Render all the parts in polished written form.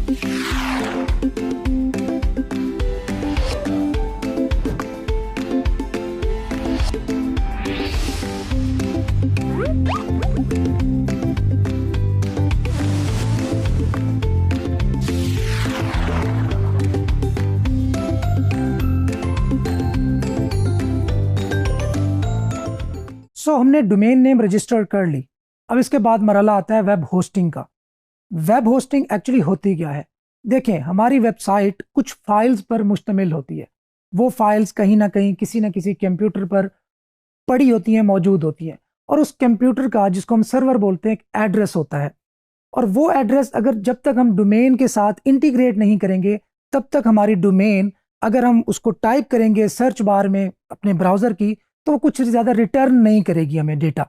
हमने domain name register कर ली। अब इसके बाद मरहला आता है वेब होस्टिंग का। वेब होस्टिंग एक्चुअली होती क्या है? देखें, हमारी वेबसाइट कुछ फाइल्स पर मुश्तमिल होती है। वो फाइल्स कहीं ना कहीं किसी ना किसी कंप्यूटर पर पड़ी होती हैं, मौजूद होती हैं, और उस कंप्यूटर का, जिसको हम सर्वर बोलते हैं, एक एड्रेस होता है। और वो एड्रेस अगर जब तक हम डोमेन के साथ इंटीग्रेट नहीं करेंगे, तब तक हमारी डोमेन, अगर हम उसको टाइप करेंगे सर्च बार में अपने ब्राउज़र की, तो वो कुछ ज़्यादा रिटर्न नहीं करेगी हमें डेटा।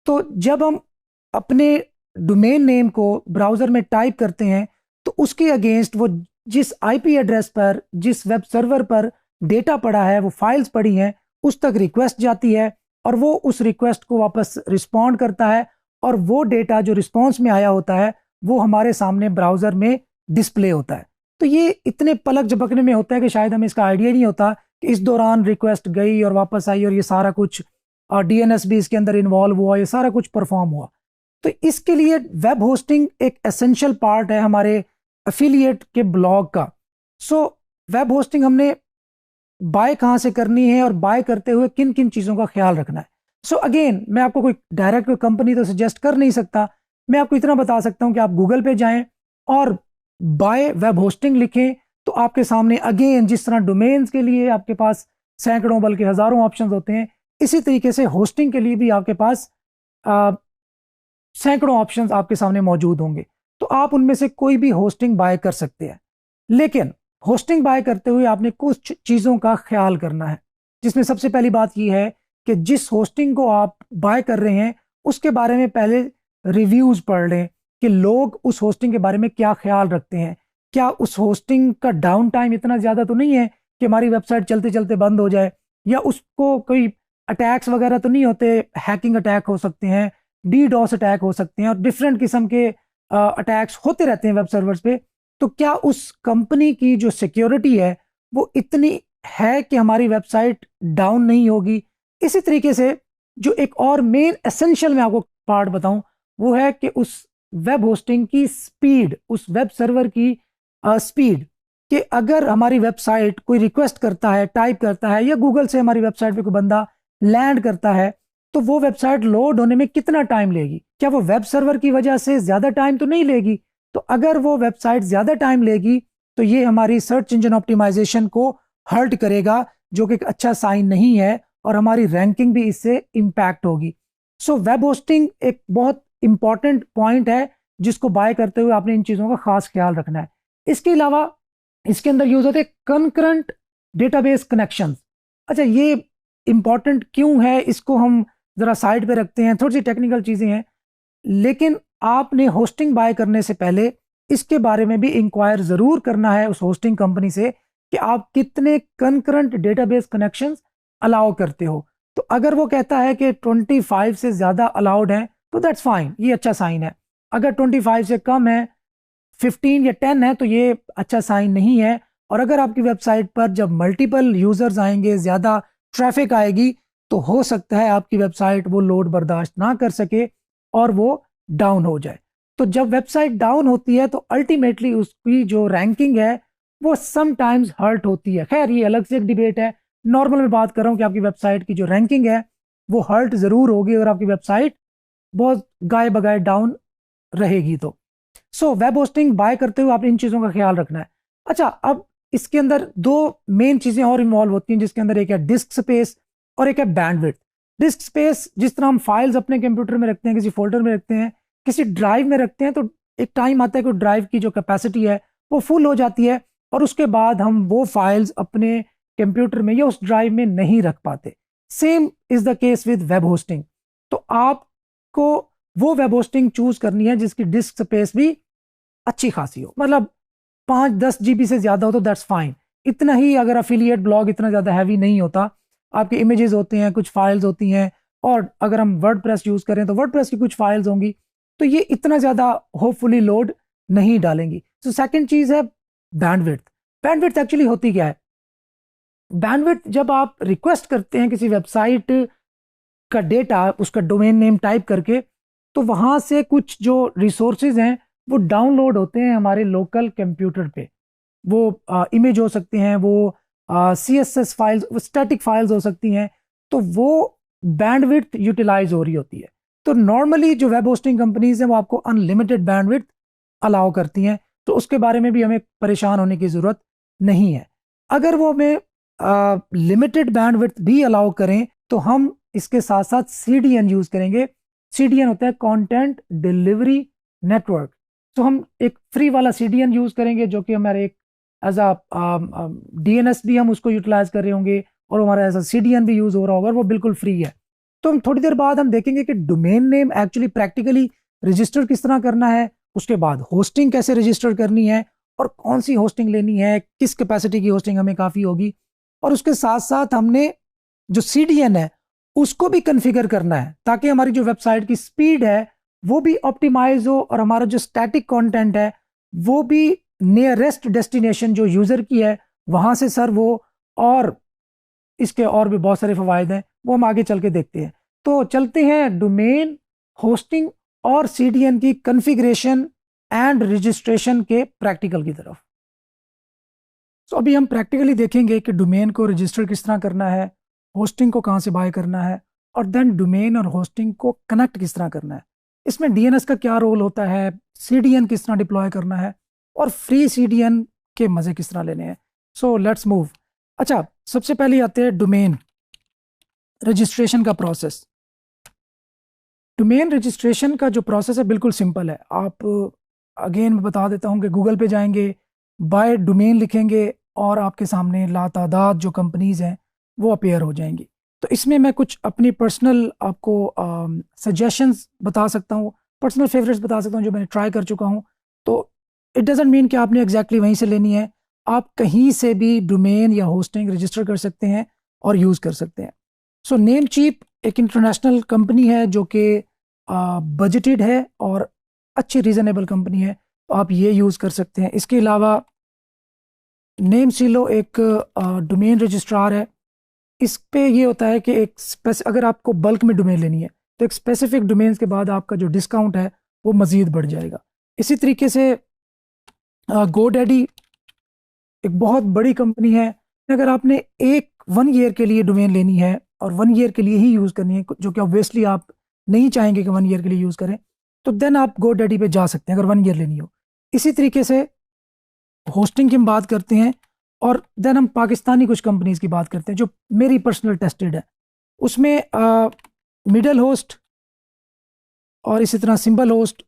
तो जब हम अपने डोमेन नेम को ब्राउज़र में टाइप करते हैं, तो उसके अगेंस्ट वो जिस आईपी एड्रेस पर, जिस वेब सर्वर पर डेटा पड़ा है, वो फाइल्स पड़ी हैं, उस तक रिक्वेस्ट जाती है, और वो उस रिक्वेस्ट को वापस रिस्पॉन्ड करता है, और वो डेटा जो रिस्पॉन्स में आया होता है वो हमारे सामने ब्राउज़र में डिस्प्ले होता है। तो ये इतने पलक झपकने में होता है कि शायद हमें इसका आइडिया नहीं होता कि इस दौरान रिक्वेस्ट गई और वापस आई, और ये सारा कुछ, और डीएनएस भी इसके अंदर इन्वॉल्व हुआ, ये सारा कुछ परफॉर्म हुआ। तो इसके लिए वेब होस्टिंग एक एसेंशियल पार्ट है हमारे एफिलिएट के ब्लॉग का। सो वेब होस्टिंग हमने बाय कहाँ से करनी है, और बाय करते हुए किन किन चीज़ों का ख्याल रखना है। सो अगेन, मैं आपको कोई डायरेक्ट कोई कंपनी तो सजेस्ट कर नहीं सकता। मैं आपको इतना बता सकता हूँ कि आप गूगल पे जाएं और बाय वेब होस्टिंग लिखें, तो आपके सामने अगेन, जिस तरह डोमेन्स के लिए आपके पास सैकड़ों बल्कि हज़ारों ऑप्शंस होते हैं, इसी तरीके से होस्टिंग के लिए भी आपके पास सैकड़ों ऑप्शंस आपके सामने मौजूद होंगे। तो आप उनमें से कोई भी होस्टिंग बाय कर सकते हैं। लेकिन होस्टिंग बाय करते हुए आपने कुछ चीज़ों का ख्याल करना है, जिसमें सबसे पहली बात यह है कि जिस होस्टिंग को आप बाय कर रहे हैं उसके बारे में पहले रिव्यूज़ पढ़ लें कि लोग उस होस्टिंग के बारे में क्या ख्याल रखते हैं। क्या उस होस्टिंग का डाउन टाइम इतना ज़्यादा तो नहीं है कि हमारी वेबसाइट चलते चलते बंद हो जाए, या उसको कोई अटैक्स वगैरह तो नहीं होते, हैकिंग अटैक हो सकते हैं, डीडॉस अटैक हो सकते हैं, और डिफरेंट किस्म के अटैक्स होते रहते हैं वेब सर्वर्स पे। तो क्या उस कंपनी की जो सिक्योरिटी है वो इतनी है कि हमारी वेबसाइट डाउन नहीं होगी। इसी तरीके से जो एक और मेन एसेंशियल मैं आपको पार्ट बताऊं, वो है कि उस वेब होस्टिंग की स्पीड, उस वेब सर्वर की स्पीड, कि अगर हमारी वेबसाइट कोई रिक्वेस्ट करता है, टाइप करता है, या गूगल से हमारी वेबसाइट पे कोई बंदा लैंड करता है, तो वो वेबसाइट लोड होने में कितना टाइम लेगी। क्या वो वेब सर्वर की वजह से ज़्यादा टाइम तो नहीं लेगी? तो अगर वो वेबसाइट ज़्यादा टाइम लेगी तो ये हमारी सर्च इंजन ऑप्टिमाइजेशन को हर्ट करेगा, जो कि एक अच्छा साइन नहीं है, और हमारी रैंकिंग भी इससे इम्पैक्ट होगी। सो वेब होस्टिंग एक बहुत इंपॉर्टेंट पॉइंट है जिसको बाय करते हुए आपने इन चीज़ों का खास ख्याल रखना है। इसके अलावा इसके अंदर यूज होते हैं कंकरेंट डेटाबेस कनेक्शंस। अच्छा, ये इंपॉर्टेंट क्यों है, इसको हम ज़रा साइड पे रखते हैं, थोड़ी सी टेक्निकल चीज़ें हैं, लेकिन आपने होस्टिंग बाय करने से पहले इसके बारे में भी इंक्वायर ज़रूर करना है उस होस्टिंग कंपनी से कि आप कितने कंकरेंट डेटाबेस कनेक्शंस अलाउ करते हो। तो अगर वो कहता है कि 25 से ज़्यादा अलाउड है तो दैट्स फाइन, ये अच्छा साइन है। अगर 25 से कम है, 15 या 10 है, तो ये अच्छा साइन नहीं है। और अगर आपकी वेबसाइट पर जब मल्टीपल यूज़र्स आएंगे, ज़्यादा ट्रैफिक आएगी, तो हो सकता है आपकी वेबसाइट वो लोड बर्दाश्त ना कर सके और वो डाउन हो जाए। तो जब वेबसाइट डाउन होती है तो अल्टीमेटली उसकी जो रैंकिंग है वो समटाइम्स हर्ट होती है। खैर, ये अलग से एक डिबेट है। नॉर्मल में बात कर रहा हूँ कि आपकी वेबसाइट की जो रैंकिंग है वो हर्ट ज़रूर होगी अगर आपकी वेबसाइट बहुत गाय बगाए डाउन रहेगी तो। सो वेब होस्टिंग बाय करते हुए आपने इन चीज़ों का ख्याल रखना है। अच्छा, अब इसके अंदर दो मेन चीज़ें और इन्वॉल्व होती हैं, जिसके अंदर एक है डिस्क स्पेस और एक है बैंडविड्थ। डिस्क स्पेस, जिस तरह हम फाइल्स अपने कंप्यूटर में रखते हैं, किसी फोल्डर में रखते हैं, किसी ड्राइव में रखते हैं, तो एक टाइम आता है कि ड्राइव की जो कैपेसिटी है वो फुल हो जाती है, और उसके बाद हम वो फाइल्स अपने कंप्यूटर में या उस ड्राइव में नहीं रख पाते। Same is the case with web hosting. तो आपको वो वेब होस्टिंग चूज करनी है जिसकी डिस्क स्पेस भी अच्छी खासी हो, मतलब 5-10 GB से ज़्यादा हो तो दैट्स फाइन। इतना ही, अगर अफिलिएट ब्लॉग इतना ज़्यादा हैवी नहीं होता, आपके इमेजेस होते हैं, कुछ फाइल्स होती हैं, और अगर हम वर्डप्रेस यूज़ करें तो वर्डप्रेस की कुछ फाइल्स होंगी, तो ये इतना ज़्यादा होपफुली लोड नहीं डालेंगी। तो सेकंड चीज़ है बैंडविड्थ। बैंडविड्थ एक्चुअली होती क्या है? बैंडविड्थ जब आप रिक्वेस्ट करते हैं किसी वेबसाइट का डेटा, उसका डोमेन नेम टाइप करके, तो वहां से कुछ जो रिसोर्सेज हैं वो डाउनलोड होते हैं हमारे लोकल कंप्यूटर पे। वो इमेज हो सकती हैं, वो CSS फाइल्स, वो स्टैटिक फाइल्स हो सकती हैं, तो वो बैंडविड्थ यूटिलाइज हो रही होती है। तो नॉर्मली जो वेब होस्टिंग कंपनीज हैं वो आपको अनलिमिटेड बैंडविड्थ अलाउ करती हैं, तो उसके बारे में भी हमें परेशान होने की ज़रूरत नहीं है। अगर वो हमें लिमिटेड बैंडविड्थ भी अलाउ करें तो हम इसके साथ साथ CDN यूज़ करेंगे। CDN होता है कंटेंट डिलीवरी नेटवर्क। तो हम एक फ्री वाला CDN यूज़ करेंगे जो कि हमारे एक एज अ DNS भी हम उसको यूटिलाइज कर रहे होंगे, और हमारा एज अ CDN भी यूज़ हो रहा होगा, और वो बिल्कुल फ्री है। तो हम थोड़ी देर बाद हम देखेंगे कि domain name actually practically register किस तरह करना है, उसके बाद होस्टिंग कैसे रजिस्टर करनी है, और कौन सी होस्टिंग लेनी है, किस कैपेसिटी की होस्टिंग हमें काफ़ी होगी, और उसके साथ साथ हमने जो CDN है उसको भी कॉन्फ़िगर करना है ताकि हमारी जो वेबसाइट की स्पीड है वो भी ऑप्टिमाइज हो, और हमारा जो स्टैटिक कंटेंट है वो भी नियरेस्ट डेस्टिनेशन जो यूज़र की है वहां से सर्व हो। और इसके और भी बहुत सारे फवायद हैं, वो हम आगे चल के देखते हैं। तो चलते हैं डोमेन, होस्टिंग और CDN की कॉन्फ़िगरेशन एंड रजिस्ट्रेशन के प्रैक्टिकल की तरफ। तो अभी हम प्रैक्टिकली देखेंगे कि डोमेन को रजिस्टर किस तरह करना है, होस्टिंग को कहाँ से बाय करना है, और देन डोमेन और होस्टिंग को कनेक्ट किस तरह करना है, इसमें DNS का क्या रोल होता है, CDN किस तरह डिप्लॉय करना है, और फ्री CDN के मज़े किस तरह लेने हैं। So let's move. अच्छा, सबसे पहले आते हैं डोमेन रजिस्ट्रेशन का प्रोसेस। डोमेन रजिस्ट्रेशन का जो प्रोसेस है बिल्कुल सिंपल है। आप अगेन मैं बता देता हूँ कि गूगल पे जाएंगे, बाय डोमेन लिखेंगे, और आपके सामने लातादाद जो कंपनीज हैं वो अपेयर हो जाएंगी। तो इसमें मैं कुछ अपनी पर्सनल आपको सजेशंस बता सकता हूँ, पर्सनल फेवरेट्स बता सकता हूँ जो मैंने ट्राई कर चुका हूँ। तो इट डजेंट मीन कि आपने एग्जैक्टली वहीं से लेनी है, आप कहीं से भी डोमेन या होस्टिंग रजिस्टर कर सकते हैं और यूज़ कर सकते हैं। सो नेमचीप एक इंटरनेशनल कंपनी है जो कि बजटेड है और अच्छी रीजनेबल कंपनी है, तो आप ये यूज़ कर सकते हैं। इसके अलावा नेमसीलो एक डोमेन रजिस्ट्रार है। इस पे ये होता है कि अगर आपको बल्क में डोमेन लेनी है तो एक स्पेसिफिक डोमेन के बाद आपका जो डिस्काउंट है वो मज़ीद बढ़ जाएगा। इसी तरीके से GoDaddy एक बहुत बड़ी कंपनी है। अगर आपने 1 ईयर के लिए डोमेन लेनी है और 1 ईयर के लिए ही यूज़ करनी है, जो कि ऑब्वियसली आप नहीं चाहेंगे कि 1 ईयर के लिए यूज़ करें, तो देन आप GoDaddy पे जा सकते हैं अगर 1 ईयर लेनी हो। इसी तरीके से होस्टिंग की हम बात करते हैं, और देन हम पाकिस्तानी कुछ कंपनीज की बात करते हैं जो मेरी पर्सनल टेस्टेड है। उसमें मिडल होस्ट और इसी तरह सिंबल होस्ट,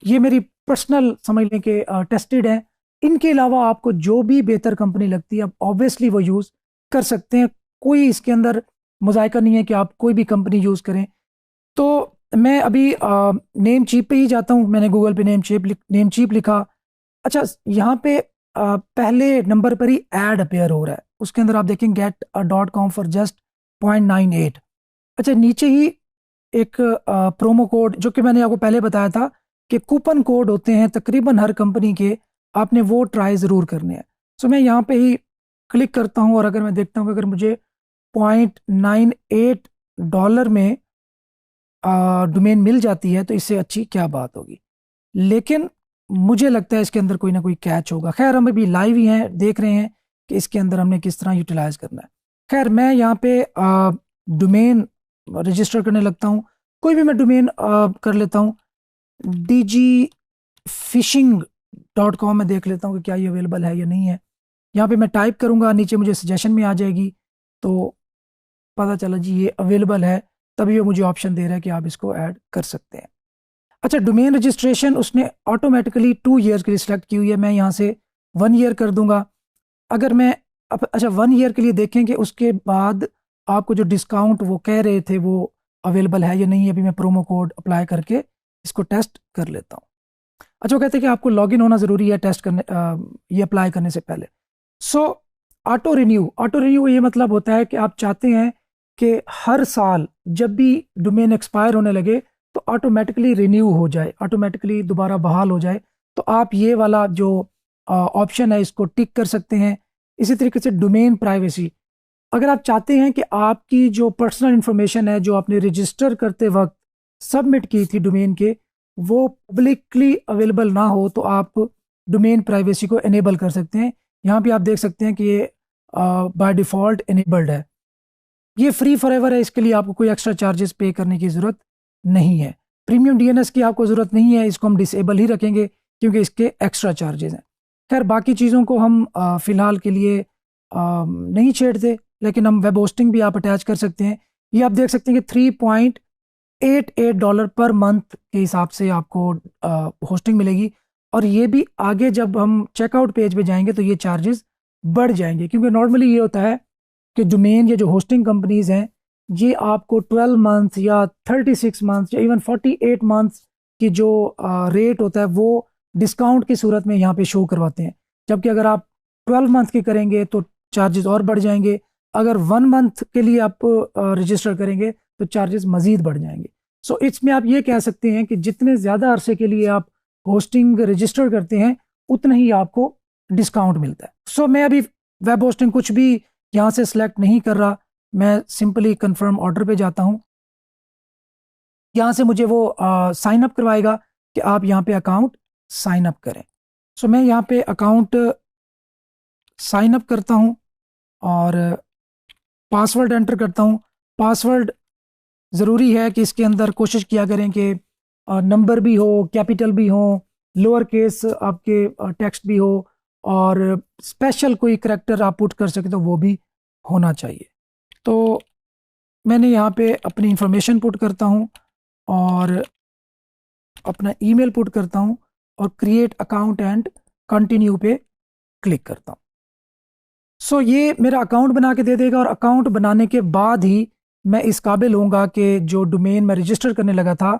ये मेरी पर्सनल समझ लें कि टेस्टेड है। इनके अलावा आपको जो भी बेहतर कंपनी लगती है आप ऑब्वियसली वो यूज़ कर सकते हैं, कोई इसके अंदर मुज़ायका नहीं है कि आप कोई भी कंपनी यूज़ करें। तो मैं अभी नेम चीप पे ही जाता हूँ। मैंने गूगल पे नेम चीप लिखा। अच्छा, यहाँ पे पहले नंबर पर ही ऐड अपेयर हो रहा है, उसके अंदर आप देखें get.com फॉर जस्ट 0.98। अच्छा, नीचे ही एक प्रोमो कोड जो कि मैंने आपको पहले बताया था कि कूपन कोड होते हैं तकरीबन हर कंपनी के, आपने वो ट्राई ज़रूर करने हैं। सो मैं यहाँ पे ही क्लिक करता हूँ, और अगर मैं देखता हूँ कि अगर मुझे $0.98 में डोमेन मिल जाती है तो इससे अच्छी क्या बात होगी। लेकिन मुझे लगता है इसके अंदर कोई ना कोई कैच होगा। खैर, हम अभी लाइव ही हैं, देख रहे हैं कि इसके अंदर हमने किस तरह यूटिलाइज करना है। खैर, मैं यहाँ पे डोमेन रजिस्टर करने लगता हूँ। कोई भी मैं डोमेन कर लेता हूँ, dgfishing.com में देख लेता हूँ कि क्या ये अवेलेबल है या नहीं है। यहाँ पे मैं टाइप करूँगा, नीचे मुझे सजेशन में आ जाएगी, तो पता चला जी ये अवेलेबल है, तभी वो मुझे ऑप्शन दे रहा है कि आप इसको ऐड कर सकते हैं। अच्छा, डोमेन रजिस्ट्रेशन उसने ऑटोमेटिकली 2 ईयर्स के लिए सिलेक्ट की हुई है, मैं यहाँ से 1 ईयर कर दूंगा। अगर मैं अच्छा 1 ईयर के लिए देखें कि उसके बाद आपको जो डिस्काउंट वो कह रहे थे वो अवेलेबल है या नहीं, अभी मैं प्रोमो कोड अप्लाई करके इसको टेस्ट कर लेता हूँ। अच्छा, वो कहते हैं कि आपको लॉगिन होना ज़रूरी है टेस्ट करने, ये अप्लाई करने से पहले। सो ऑटो रिन्यू ये मतलब होता है कि आप चाहते हैं कि हर साल जब भी डोमेन एक्सपायर होने लगे तो ऑटोमेटिकली रिन्यू हो जाए, ऑटोमेटिकली दोबारा बहाल हो जाए, तो आप ये वाला जो ऑप्शन है इसको टिक कर सकते हैं। इसी तरीके से डोमेन प्राइवेसी, अगर आप चाहते हैं कि आपकी जो पर्सनल इंफॉर्मेशन है जो आपने रजिस्टर करते वक्त सबमिट की थी डोमेन के, वो पब्लिकली अवेलेबल ना हो, तो आप डोमेन प्राइवेसी को इनेबल कर सकते हैं। यहाँ पे आप देख सकते हैं कि ये बाय डिफ़ॉल्ट इनेबल्ड है। ये फ्री फॉरएवर है, इसके लिए आपको कोई एक्स्ट्रा चार्जेस पे करने की ज़रूरत नहीं है। प्रीमियम डीएनएस की आपको ज़रूरत नहीं है, इसको हम डिसेबल ही रखेंगे क्योंकि इसके एक्स्ट्रा चार्जेस हैं। खैर बाकी चीज़ों को हम फ़िलहाल के लिए नहीं छेड़ते, लेकिन हम वेब होस्टिंग भी आप अटैच कर सकते हैं। ये आप देख सकते हैं कि $3.88 पर मंथ के हिसाब से आपको होस्टिंग मिलेगी। और ये भी आगे जब हम चेकआउट पेज पे जाएंगे तो ये चार्जेस बढ़ जाएंगे, क्योंकि नॉर्मली ये होता है कि डोमेन या जो होस्टिंग कंपनीज हैं ये आपको 12 मंथ या 36 मंथ या इवन 48 मंथ की जो रेट होता है वो डिस्काउंट की सूरत में यहाँ पे शो करवाते हैं। जबकि अगर आप 12 मंथ के करेंगे तो चार्जेस और बढ़ जाएंगे, अगर 1 मंथ के लिए आप रजिस्टर करेंगे तो चार्जेस मज़ीद बढ़ जाएंगे। सो इसमें आप ये कह सकते हैं कि जितने ज़्यादा अरसे के लिए आप होस्टिंग रजिस्टर करते हैं उतना ही आपको डिस्काउंट मिलता है। सो मैं अभी वेब होस्टिंग कुछ भी यहाँ से सिलेक्ट नहीं कर रहा, मैं सिंपली कंफर्म ऑर्डर पे जाता हूँ। यहाँ से मुझे वो साइन अप करवाएगा कि आप यहाँ पे अकाउंट साइन अप करें। सो मैं यहाँ पे अकाउंट साइन अप करता हूँ और पासवर्ड एंटर करता हूँ। पासवर्ड ज़रूरी है कि इसके अंदर कोशिश किया करें कि नंबर भी हो, कैपिटल भी हो, लोअर केस आपके टेक्स्ट भी हो, और स्पेशल कोई करैक्टर आप पुट कर सके तो वो भी होना चाहिए। तो मैंने यहाँ पे अपनी इंफॉर्मेशन पुट करता हूँ और अपना ईमेल पुट करता हूँ और क्रिएट अकाउंट एंड कंटिन्यू पे क्लिक करता हूँ। सो ये मेरा अकाउंट बना के दे देगा, और अकाउंट बनाने के बाद ही मैं इस काबिल होऊंगा कि जो डोमेन मैं रजिस्टर करने लगा था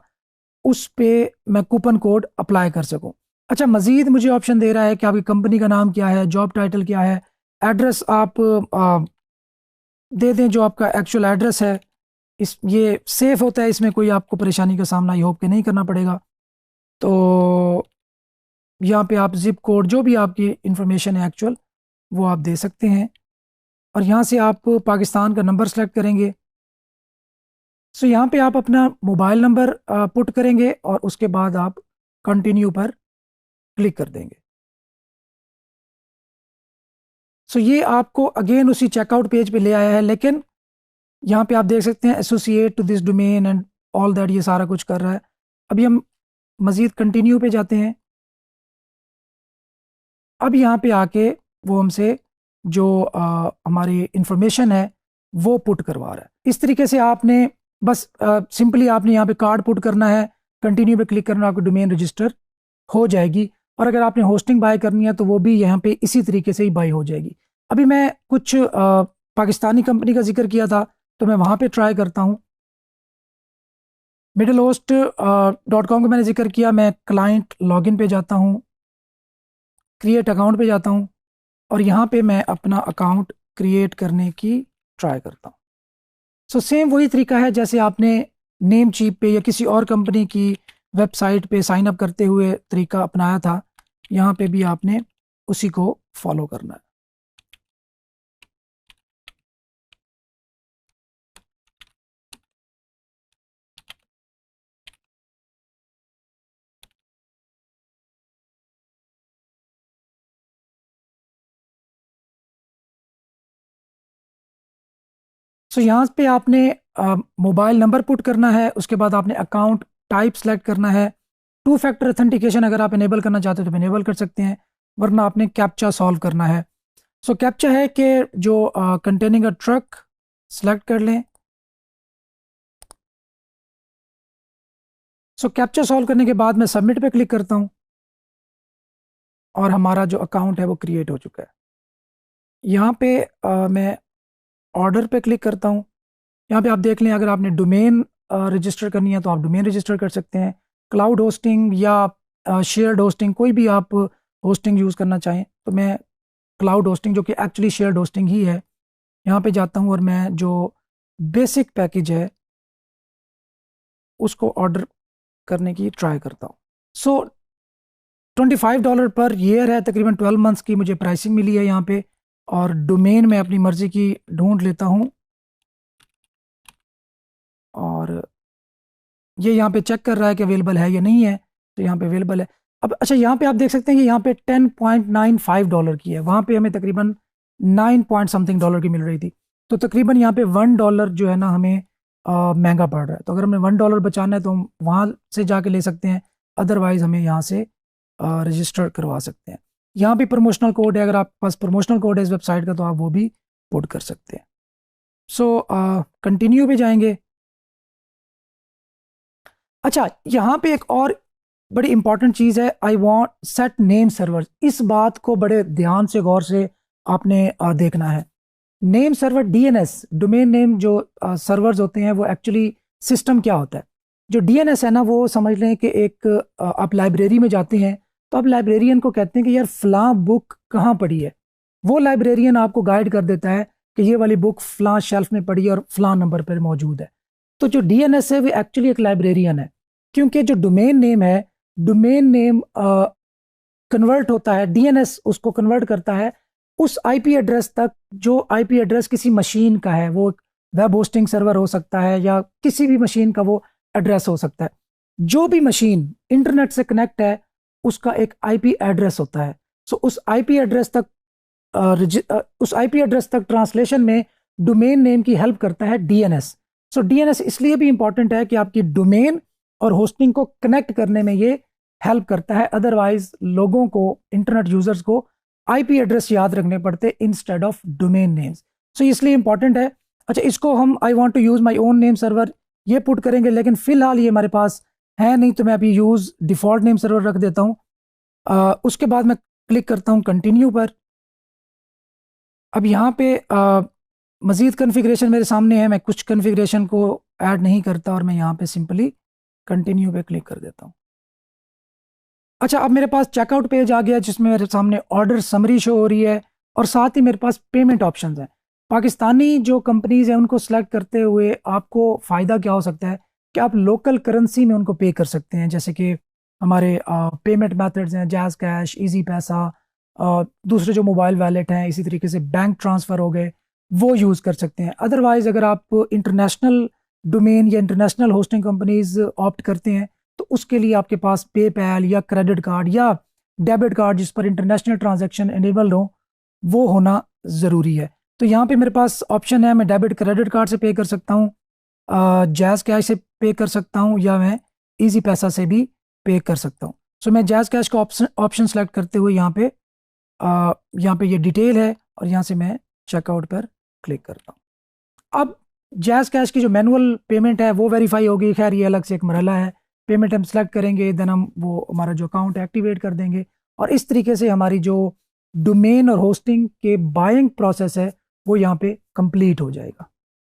उस पे मैं कूपन कोड अप्लाई कर सकूं। अच्छा, मज़ीद मुझे ऑप्शन दे रहा है कि आपकी कंपनी का नाम क्या है, जॉब टाइटल क्या है, एड्रेस आप दे दें जो आपका एक्चुअल एड्रेस है। इस ये सेफ होता है, इसमें कोई आपको परेशानी का सामना आई होप के नहीं करना पड़ेगा। तो यहाँ पे आप जिप कोड जो भी आपकी इंफॉर्मेशन है एक्चुअल वो आप दे सकते हैं, और यहाँ से आप पाकिस्तान का नंबर सेलेक्ट करेंगे। सो यहाँ पे आप अपना मोबाइल नंबर पुट करेंगे और उसके बाद आप कंटिन्यू पर क्लिक कर देंगे। सो ये आपको अगेन उसी चेकआउट पेज पे ले आया है, लेकिन यहाँ पे आप देख सकते हैं associate to this domain and all that, ये सारा कुछ कर रहा है। अभी हम मज़ीद कंटिन्यू पे जाते हैं। अब यहाँ पे आके वो हमसे जो हमारी इंफॉर्मेशन है वो पुट करवा रहा है। इस तरीके से आपने बस सिंपली आपने यहाँ पे कार्ड पुट करना है, कंटिन्यू पे क्लिक करना, आपकी डोमेन रजिस्टर हो जाएगी। और अगर आपने होस्टिंग बाय करनी है तो वो भी यहाँ पे इसी तरीके से ही बाय हो जाएगी। अभी मैं कुछ पाकिस्तानी कंपनी का जिक्र किया था तो मैं वहाँ पे ट्राई करता हूँ। मिडल होस्ट .com का मैंने जिक्र किया, मैं क्लाइंट लॉगिन पे जाता हूँ, क्रिएट अकाउंट पे जाता हूँ और यहाँ पे मैं अपना अकाउंट क्रिएट करने की ट्राई करता हूँ। सो सेम वही तरीका है जैसे आपने नेम चीप पे या किसी और कंपनी की वेबसाइट पे साइन अप करते हुए तरीका अपनाया था, यहाँ पे भी आपने उसी को फॉलो करना है। सो यहाँ पे आपने मोबाइल नंबर पुट करना है, उसके बाद आपने अकाउंट टाइप सेलेक्ट करना है। टू फैक्टर ऑथेंटिकेशन अगर आप इनेबल करना चाहते हो तो इनेबल कर सकते हैं, वरना आपने कैप्चा सॉल्व करना है। सो कैप्चा है कि जो कंटेनिंग अ ट्रक सेलेक्ट कर लें। सो कैप्चा सॉल्व करने के बाद मैं सबमिट पे क्लिक करता हूँ और हमारा जो अकाउंट है वो क्रिएट हो चुका है। यहाँ पे मैं ऑर्डर पे क्लिक करता हूँ। यहाँ पे आप देख लें, अगर आपने डोमेन रजिस्टर करनी है तो आप डोमेन रजिस्टर कर सकते हैं। क्लाउड होस्टिंग या शेयर्ड होस्टिंग, कोई भी आप होस्टिंग यूज़ करना चाहें तो मैं क्लाउड होस्टिंग, जो कि एक्चुअली शेयर्ड होस्टिंग ही है, यहाँ पे जाता हूँ और मैं जो बेसिक पैकेज है उसको ऑर्डर करने की ट्राई करता हूँ। सो $25 पर ईयर है, तकरीबन 12 मंथ्स की मुझे प्राइसिंग मिली है यहाँ पे। और डोमेन में अपनी मर्जी की ढूंढ लेता हूँ और ये यहाँ पे चेक कर रहा है कि अवेलेबल है या नहीं है, तो यहाँ पे अवेलेबल है। अब अच्छा, यहाँ पे आप देख सकते हैं कि यहाँ पे $10.95 की है, वहाँ पे हमें तकरीबन 9 पॉइंट समथिंग डॉलर की मिल रही थी। तो तकरीबन यहाँ पे $1 जो है ना हमें महंगा पड़ रहा है। तो अगर हमें $1 बचाना है तो हम वहाँ से जाके ले सकते हैं, अदरवाइज हमें यहाँ से रजिस्टर करवा सकते हैं। यहाँ भी प्रमोशनल कोड है, अगर आपके पास प्रमोशनल कोड है इस वेबसाइट का तो आप वो भी पुट कर सकते हैं। सो कंटिन्यू पे जाएंगे। अच्छा, यहाँ पे एक और बड़ी इंपॉर्टेंट चीज़ है, I want set name server. इस बात को बड़े ध्यान से गौर से आपने देखना है। Name server DNS, domain name जो सर्वर्स होते हैं वो एक्चुअली सिस्टम क्या होता है। जो डीएनएस है ना, वो समझ लें कि एक आप लाइब्रेरी में जाते हैं तो आप लाइब्रेरियन को कहते हैं कि यार फलां बुक कहाँ पड़ी है। वो लाइब्रेरियन आपको गाइड कर देता है कि ये वाली बुक फलां शेल्फ में पड़ी है और फलां नंबर पर मौजूद है। तो जो डीएनएस है वो एक्चुअली एक लाइब्रेरियन है, क्योंकि जो डोमेन नेम है, डोमेन नेम कन्वर्ट होता है, डीएनएस उसको कन्वर्ट करता है उस आईपी एड्रेस तक जो आईपी एड्रेस किसी मशीन का है। वो वेब होस्टिंग सर्वर हो सकता है या किसी भी मशीन का वो एड्रेस हो सकता है। जो भी मशीन इंटरनेट से कनेक्ट है उसका एक आईपी एड्रेस होता है। सो उस आईपी एड्रेस तक ट्रांसलेशन में डोमेन नेम की हेल्प करता है डीएनएस। सो डीएनएस इसलिए भी इंपॉर्टेंट है कि आपकी डोमेन और होस्टिंग को कनेक्ट करने में ये हेल्प करता है, अदरवाइज लोगों को, इंटरनेट यूजर्स को आईपी एड्रेस याद रखने पड़ते instead of domain names. So इसलिए इंपॉर्टेंट है। अच्छा, इसको हम I want to use my own name server ये पुट करेंगे, लेकिन फिलहाल ये हमारे पास है नहीं, तो मैं अभी यूज डिफॉल्ट नेम सर्वर रख देता हूँ। उसके बाद मैं क्लिक करता हूँ कंटिन्यू पर। अब यहाँ पे मज़ीद कन्फिग्रेशन मेरे सामने है, मैं कुछ कन्फिग्रेशन को ऐड नहीं करता और मैं यहाँ पे सिंपली कंटिन्यू पे क्लिक कर देता हूँ। अच्छा, अब मेरे पास चेकआउट पेज आ गया जिसमें मेरे सामने ऑर्डर समरी शो हो रही है और साथ ही मेरे पास पेमेंट ऑप्शंस हैं। पाकिस्तानी जो कंपनीज हैं उनको सेलेक्ट करते हुए आपको फ़ायदा क्या हो सकता है कि आप लोकल करेंसी में उनको पे कर सकते हैं, जैसे कि हमारे पेमेंट मेथड्स हैं जैज़ कैश, इजी पैसा, दूसरे जो मोबाइल वैलेट हैं, इसी तरीके से बैंक ट्रांसफ़र हो गए, वो यूज़ कर सकते हैं। अदरवाइज़ अगर आप इंटरनेशनल डोमेन या इंटरनेशनल होस्टिंग कंपनीज ऑप्ट करते हैं तो उसके लिए आपके पास पेपैल या क्रेडिट कार्ड या डेबिट कार्ड जिस पर इंटरनेशनल ट्रांजैक्शन इनेबल हो वो होना ज़रूरी है। तो यहाँ पे मेरे पास ऑप्शन है, मैं डेबिट क्रेडिट कार्ड से पे कर सकता हूँ, जैज़ कैश से पे कर सकता हूँ, या मैं इजी पैसा से भी पे कर सकता हूँ। सो मैं जैज़ कैश का ऑप्शन सेलेक्ट करते हुए यहाँ पे ये डिटेल है और यहाँ से मैं चेकआउट पर क्लिक करता हूँ। अब जैज़ कैश की जो मैनुअल पेमेंट है वो वेरीफाई होगी, खैर ये अलग से एक मरहला है। पेमेंट हम सेलेक्ट करेंगे, देन हम वो हमारा जो अकाउंट एक्टिवेट कर देंगे और इस तरीके से हमारी जो डोमेन और होस्टिंग के बाइंग प्रोसेस है वो यहाँ पे कंप्लीट हो जाएगा।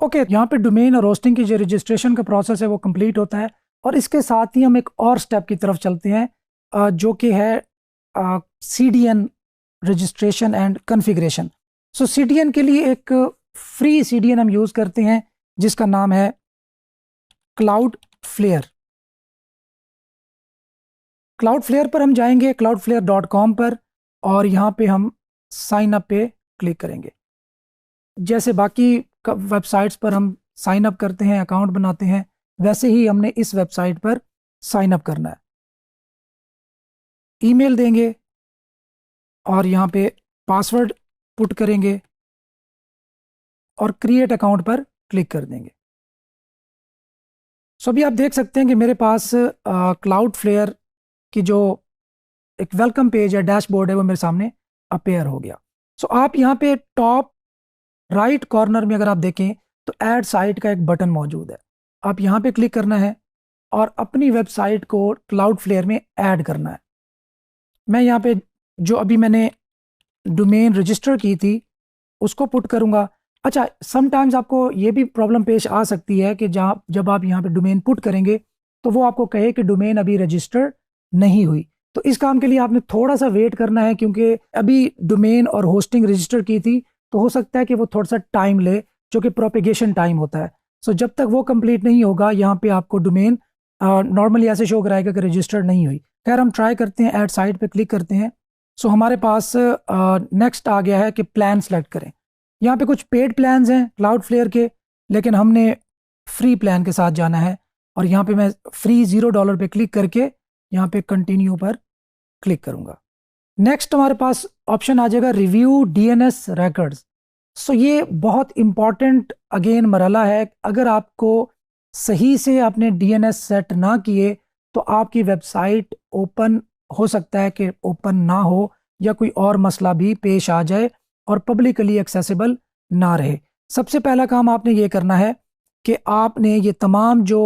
ओके, यहाँ पे डोमेन और होस्टिंग की जो रजिस्ट्रेशन का प्रोसेस है वो कंप्लीट होता है और इसके साथ ही हम एक और स्टेप की तरफ चलते हैं जो कि है CDN registration and configuration. So CDN के लिए एक फ्री CDN हम यूज़ करते हैं जिसका नाम है क्लाउडफ्लेयर। क्लाउडफ्लेयर पर हम जाएंगे, cloudflare.com पर, और यहाँ पे हम साइन अप पे क्लिक करेंगे। जैसे बाकी वेबसाइट्स पर हम साइन अप करते हैं, अकाउंट बनाते हैं, वैसे ही हमने इस वेबसाइट पर साइन अप करना है। ईमेल देंगे और यहाँ पे पासवर्ड पुट करेंगे और क्रिएट अकाउंट पर क्लिक कर देंगे। सो अभी आप देख सकते हैं कि मेरे पास क्लाउडफ्लेयर की जो एक वेलकम पेज है, डैशबोर्ड है, वो मेरे सामने अपेयर हो गया। सो आप यहाँ पे टॉप राइट कॉर्नर में अगर आप देखें तो ऐड साइट का एक बटन मौजूद है। आप यहाँ पे क्लिक करना है और अपनी वेबसाइट को क्लाउडफ्लेयर में ऐड करना है। मैं यहाँ पे जो अभी मैंने डोमेन रजिस्टर की थी उसको पुट करूँगा। अच्छा, समटाइम्स आपको ये भी प्रॉब्लम पेश आ सकती है कि जब आप यहाँ पे डोमेन पुट करेंगे तो वो आपको कहे कि डोमेन अभी रजिस्टर नहीं हुई। तो इस काम के लिए आपने थोड़ा सा वेट करना है, क्योंकि अभी डोमेन और होस्टिंग रजिस्टर की थी तो हो सकता है कि वो थोड़ा सा टाइम ले, जो कि प्रोपेगेशन टाइम होता है। सो जब तक वो कंप्लीट नहीं होगा यहाँ पे आपको डोमेन नॉर्मली ऐसे शो कराएगा कि रजिस्टर्ड नहीं हुई। खैर हम ट्राई करते हैं, ऐड साइट पे क्लिक करते हैं। सो हमारे पास नेक्स्ट आ गया है कि प्लान सेलेक्ट करें। यहाँ पे कुछ पेड प्लान्स हैं क्लाउडफ्लेयर के, लेकिन हमने फ्री प्लान के साथ जाना है और यहाँ पे मैं फ्री $0 पे क्लिक करके यहाँ पे कंटिन्यू पर क्लिक करूँगा। नेक्स्ट हमारे पास ऑप्शन आ जाएगा रिव्यू डीएनएस रिकॉर्ड्स। सो ये बहुत इंपॉर्टेंट अगेन मरहला है। अगर आपको सही से आपने डीएनएस सेट ना किए तो आपकी वेबसाइट ओपन हो सकता है कि ओपन ना हो या कोई और मसला भी पेश आ जाए और पब्लिकली एक्सेसिबल ना रहे। सबसे पहला काम आपने ये करना है कि आपने ये तमाम जो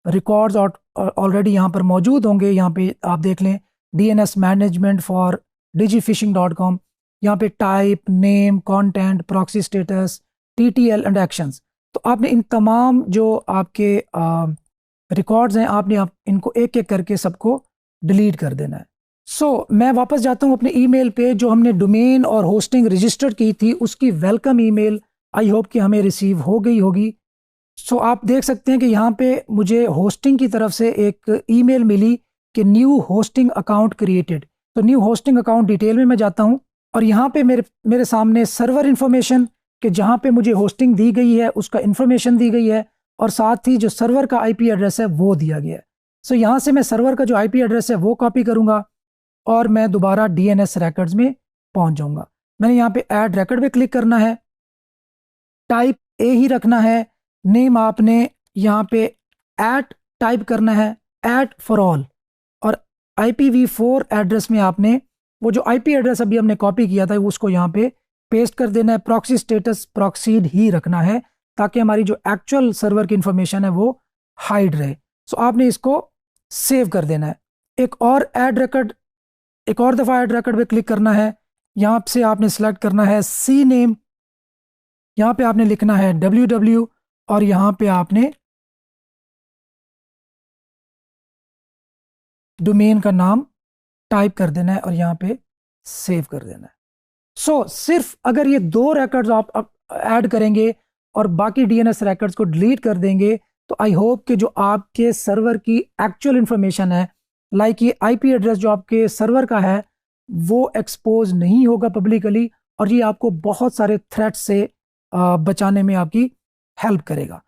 रिकॉर्ड्स ऑलरेडी यहाँ पर मौजूद होंगे, यहाँ पे आप देख लें DNS मैनेजमेंट फॉर digifishing.com, यहाँ पे type, name, content, proxy status, TTL and actions. तो आपने इन तमाम जो आपके रिकॉर्ड्स हैं आपने इनको एक एक करके सबको डिलीट कर देना है। मैं वापस जाता हूँ अपने ईमेल पे, जो हमने डोमेन और होस्टिंग रजिस्टर की थी उसकी वेलकम ईमेल आई होप कि हमें रिसीव हो गई होगी। आप देख सकते हैं कि यहाँ पे मुझे होस्टिंग की तरफ से एक ईमेल मिली कि न्यू होस्टिंग अकाउंट क्रिएटेड। तो न्यू होस्टिंग अकाउंट डिटेल में मैं जाता हूँ और यहाँ पे मेरे सामने सर्वर इन्फॉर्मेशन कि जहाँ पे मुझे होस्टिंग दी गई है उसका इन्फॉर्मेशन दी गई है और साथ ही जो सर्वर का IP एड्रेस है वो दिया गया है। यहाँ से मैं सर्वर का जो IP एड्रेस है वो कॉपी करूँगा और मैं दोबारा DNS रिकॉर्ड्स में पहुँच जाऊँगा। मैंने यहाँ पे ऐड रिकॉर्ड पे क्लिक करना है, टाइप ए ही रखना है, नेम आपने यहाँ पे टाइप करना है @for_all और IPv4 एड्रेस में आपने वो जो IP एड्रेस अभी हमने कॉपी किया था उसको यहाँ पे पेस्ट कर देना है। प्रॉक्सी स्टेटस प्रॉक्सीड ही रखना है ताकि हमारी जो एक्चुअल सर्वर की इंफॉर्मेशन है वो हाइड रहे। आपने इसको सेव कर देना है। एक और दफ़ा ऐड रिकॉर्ड पे क्लिक करना है। यहाँ से आपने सेलेक्ट करना है सी नेम, यहाँ पे आपने लिखना है www और यहाँ पे आपने डोमेन का नाम टाइप कर देना है और यहाँ पे सेव कर देना है। सिर्फ अगर ये 2 रिकॉर्ड्स आप ऐड करेंगे और बाकी DNS रिकॉर्ड्स को डिलीट कर देंगे तो आई होप कि जो आपके सर्वर की एक्चुअल इंफॉर्मेशन है, लाइक ये IP एड्रेस जो आपके सर्वर का है वो एक्सपोज नहीं होगा पब्लिकली और ये आपको बहुत सारे थ्रेट से बचाने में आपकी हेल्प करेगा।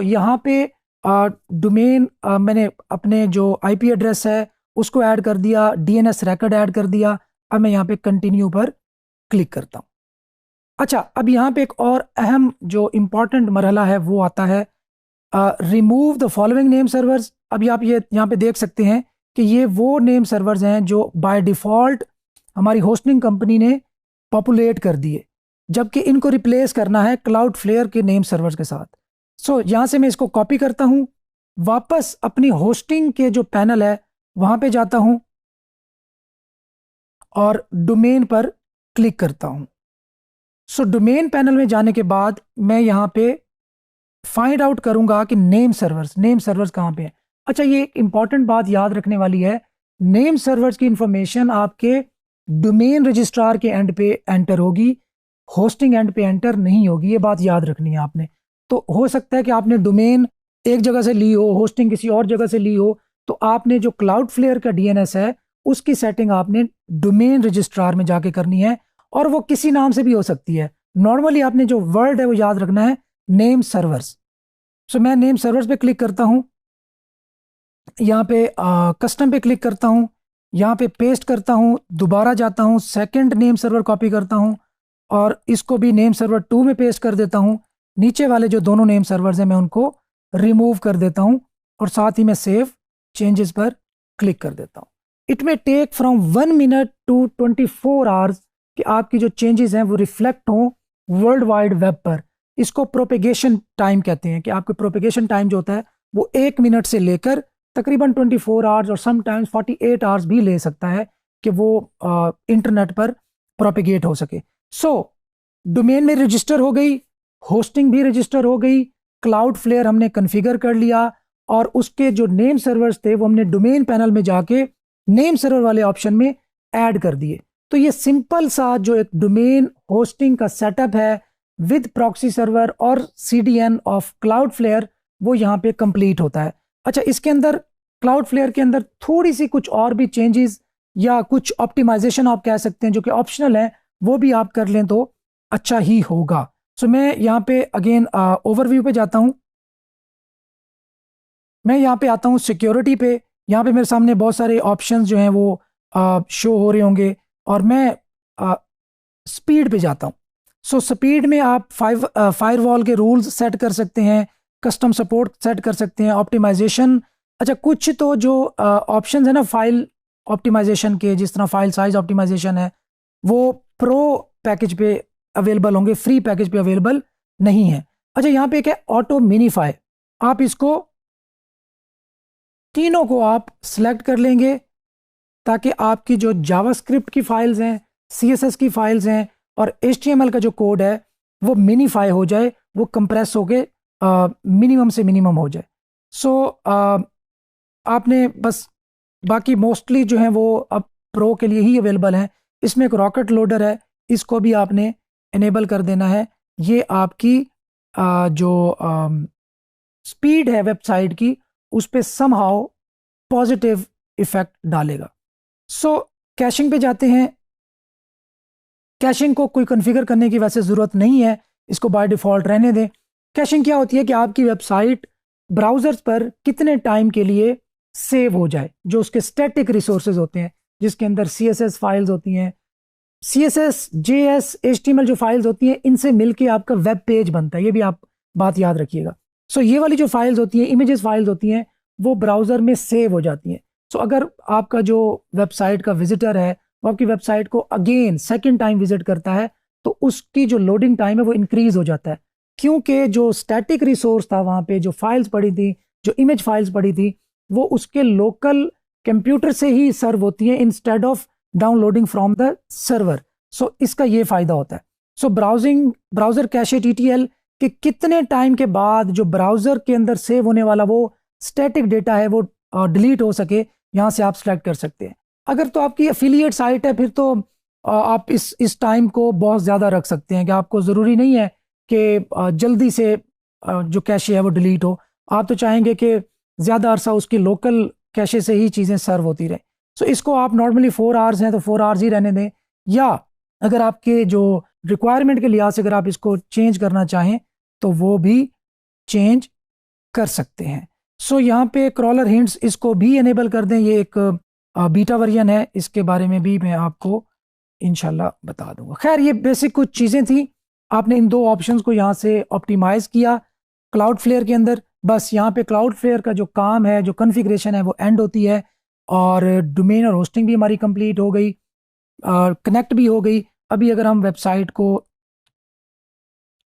यहाँ पे डोमेन मैंने अपने जो IP एड्रेस है उसको ऐड कर दिया, DNS रिकॉर्ड ऐड कर दिया। अब मैं यहाँ पे कंटिन्यू पर क्लिक करता हूँ। अच्छा, अब यहाँ पे एक और अहम जो इम्पॉर्टेंट मरहला है वो आता है remove the following name servers. अभी आप ये यहाँ पे देख सकते हैं कि ये वो नेम सर्वर्स हैं जो बाय डिफ़ॉल्ट हमारी होस्टिंग कंपनी ने पॉपुलेट कर दिए, जबकि इनको रिप्लेस करना है क्लाउडफ्लेयर के नेम सर्वर्स के साथ। यहाँ से मैं इसको कॉपी करता हूँ, वापस अपनी होस्टिंग के जो पैनल है वहाँ पे जाता हूँ और डोमेन पर क्लिक करता हूँ। डोमेन पैनल में जाने के बाद मैं यहाँ पे फाइंड आउट करूँगा कि नेम सर्वर्स कहाँ पे है। अच्छा, ये एक इंपॉर्टेंट बात याद रखने वाली है, नेम सर्वर्स की इंफॉर्मेशन आपके डोमेन रजिस्ट्रार के एंड पे एंटर होगी, होस्टिंग एंड पे एंटर नहीं होगी। ये बात याद रखनी है आपने। तो हो सकता है कि आपने डोमेन एक जगह से ली हो, होस्टिंग किसी और जगह से ली हो, तो आपने जो क्लाउडफ्लेयर का DNS है उसकी सेटिंग आपने डोमेन रजिस्ट्रार में जाके करनी है और वो किसी नाम से भी हो सकती है। नॉर्मली आपने जो वर्ड है वो याद रखना है नेम सर्वर्स। मैं नेम सर्वर्स पे क्लिक करता हूँ, यहाँ पे कस्टम पे क्लिक करता हूँ, यहाँ पे पेस्ट करता हूँ, दोबारा जाता हूँ, सेकंड नेम सर्वर कॉपी करता हूँ और इसको भी नेम सर्वर 2 में पेस्ट कर देता हूँ। नीचे वाले जो दोनों नेम सर्वर्स हैं मैं उनको रिमूव कर देता हूँ और साथ ही मैं सेव चेंजेस पर क्लिक कर देता हूँ। It may take from 1 minute to 24 hours कि आपकी जो चेंजेस हैं वो रिफ्लेक्ट हों वर्ल्ड वाइड वेब पर। इसको प्रोपेगेशन टाइम कहते हैं कि आपके प्रोपेगेशन टाइम जो होता है वो 1 मिनट से लेकर तकरीबन 24 आवर्स और समटाइम्स 48 आवर्स भी ले सकता है कि वो इंटरनेट पर प्रोपेगेट हो सके। डोमेन में रजिस्टर हो गई, होस्टिंग भी रजिस्टर हो गई, क्लाउडफ्लेयर हमने कॉन्फ़िगर कर लिया और उसके जो नेम सर्वर्स थे वो हमने डोमेन पैनल में जाके नेम सर्वर वाले ऑप्शन में ऐड कर दिए। तो ये सिंपल सा जो एक डोमेन होस्टिंग का सेटअप है विद प्रॉक्सी सर्वर और CDN ऑफ क्लाउडफ्लेयर वो यहाँ पे कंप्लीट होता है। अच्छा, इसके अंदर क्लाउडफ्लेयर के अंदर थोड़ी सी कुछ और भी चेंजेस या कुछ ऑप्टिमाइजेशन आप कह सकते हैं जो कि ऑप्शनल है, वो भी आप कर लें तो अच्छा ही होगा। सो मैं यहाँ पे अगेन ओवरव्यू पे जाता हूँ। मैं यहाँ पे आता हूँ सिक्योरिटी पे। यहाँ पे मेरे सामने बहुत सारे ऑप्शंस जो हैं वो शो हो रहे होंगे, और मैं स्पीड पे जाता हूँ। सो स्पीड में आप फायरवॉल के रूल्स सेट कर सकते हैं, कस्टम सपोर्ट सेट कर सकते हैं, ऑप्टिमाइजेशन। अच्छा, कुछ तो जो ऑप्शंस है ना फाइल ऑप्टिमाइजेशन के, जिस तरह फाइल साइज ऑप्टिमाइजेशन है, वो प्रो पैकेज पे अवेलेबल होंगे, फ्री पैकेज पे अवेलेबल नहीं है। अच्छा, यहाँ पे एक है ऑटो मिनीफाई। आप इसको तीनों को आप सिलेक्ट कर लेंगे ताकि आपकी जो जावास्क्रिप्ट की फाइल्स हैं, सीएसएस की फाइल्स हैं और एचटीएमएल का जो कोड है वो मिनीफाई हो जाए, वो कंप्रेस होके मिनिमम से मिनिमम हो जाए। सो आपने बस, बाकी मोस्टली जो है वो अब प्रो के लिए ही अवेलेबल है। इसमें एक रॉकेट लोडर है, इसको भी आपने इनेबल कर देना है। ये आपकी जो स्पीड है वेबसाइट की उस पर समहाउ पॉजिटिव इफेक्ट डालेगा। सो कैशिंग पे जाते हैं। कैशिंग को कोई कॉन्फ़िगर करने की वैसे ज़रूरत नहीं है, इसको बाय डिफ़ॉल्ट रहने दें। कैशिंग क्या होती है कि आपकी वेबसाइट ब्राउज़र्स पर कितने टाइम के लिए सेव हो जाए, जो उसके स्टैटिक रिसोर्सेज होते हैं, जिसके अंदर CSS फाइल्स होती हैं, CSS, JS, HTML जो फाइल्स होती हैं, इनसे मिलके आपका वेब पेज बनता है। ये भी आप बात याद रखिएगा। सो ये वाली जो फाइल्स होती हैं, इमेजेस फाइल्स होती हैं, वो ब्राउज़र में सेव हो जाती हैं। सो अगर आपका जो वेबसाइट का विजिटर है वो आपकी वेबसाइट को अगेन सेकंड टाइम विजिट करता है, तो उसकी जो लोडिंग टाइम है वो इंक्रीज हो जाता है, क्योंकि जो स्टैटिक रिसोर्स था वहाँ पे, जो फाइल्स पड़ी थी, जो इमेज फाइल्स पड़ी थी, वो उसके लोकल कंप्यूटर से ही सर्व होती हैं instead of downloading from the server. So इसका ये फ़ायदा होता है। सो ब्राउज़र कैशे TTL कि कितने टाइम के बाद जो ब्राउज़र के अंदर सेव होने वाला वो स्टैटिक डेटा है वो डिलीट हो सके, यहाँ से आप सेलेक्ट कर सकते हैं। अगर तो आपकी एफिलिएट साइट है फिर तो आप इस टाइम को बहुत ज़्यादा रख सकते हैं कि आपको ज़रूरी नहीं है कि जल्दी से जो कैशे है वो डिलीट हो। आप तो चाहेंगे कि ज़्यादा अरसा उसकी लोकल कैशे से ही चीज़ें सर्व होती रहें। सो इसको आप नॉर्मली 4 आवर्स हैं तो 4 आवर्स ही रहने दें, या अगर आपके जो रिक्वायरमेंट के लिहाज से अगर आप इसको चेंज करना चाहें तो वो भी चेंज कर सकते हैं। सो यहाँ पे क्रॉलर हिंट्स, इसको भी इनेबल कर दें। ये एक बीटा वर्जन है, इसके बारे में भी मैं आपको इंशाल्लाह बता दूंगा। खैर, ये बेसिक कुछ चीज़ें थी। आपने इन दो ऑप्शंस को यहाँ से ऑप्टिमाइज किया क्लाउडफ्लेयर के अंदर। बस यहाँ पे क्लाउडफ्लेयर का जो काम है, जो कॉन्फ़िगरेशन है, वो एंड होती है, और डोमेन और होस्टिंग भी हमारी कंप्लीट हो गई, कनेक्ट भी हो गई। अभी अगर हम वेबसाइट को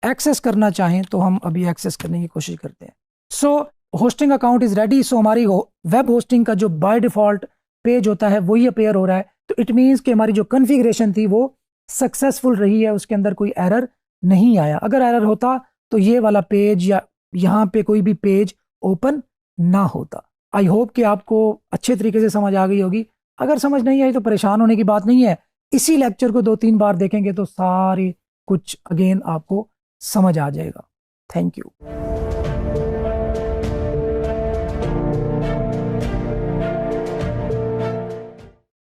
एक्सेस करना चाहें तो हम अभी एक्सेस करने की कोशिश करते हैं। सो होस्टिंग अकाउंट इज़ रेडी। सो हमारी वेब होस्टिंग का जो बाय डिफ़ॉल्ट पेज होता है वही अपेयर हो रहा है। तो इट मीन्स कि हमारी जो कॉन्फ़िगरेशन थी वो सक्सेसफुल रही है, उसके अंदर कोई एरर नहीं आया। अगर एरर होता तो ये वाला पेज या यहाँ पे कोई भी पेज ओपन ना होता। आई होप कि आपको अच्छे तरीके से समझ आ गई होगी। अगर समझ नहीं आई तो परेशान होने की बात नहीं है, इसी लेक्चर को 2-3 बार देखेंगे तो सारी कुछ अगेन आपको समझ आ जाएगा। Thank you.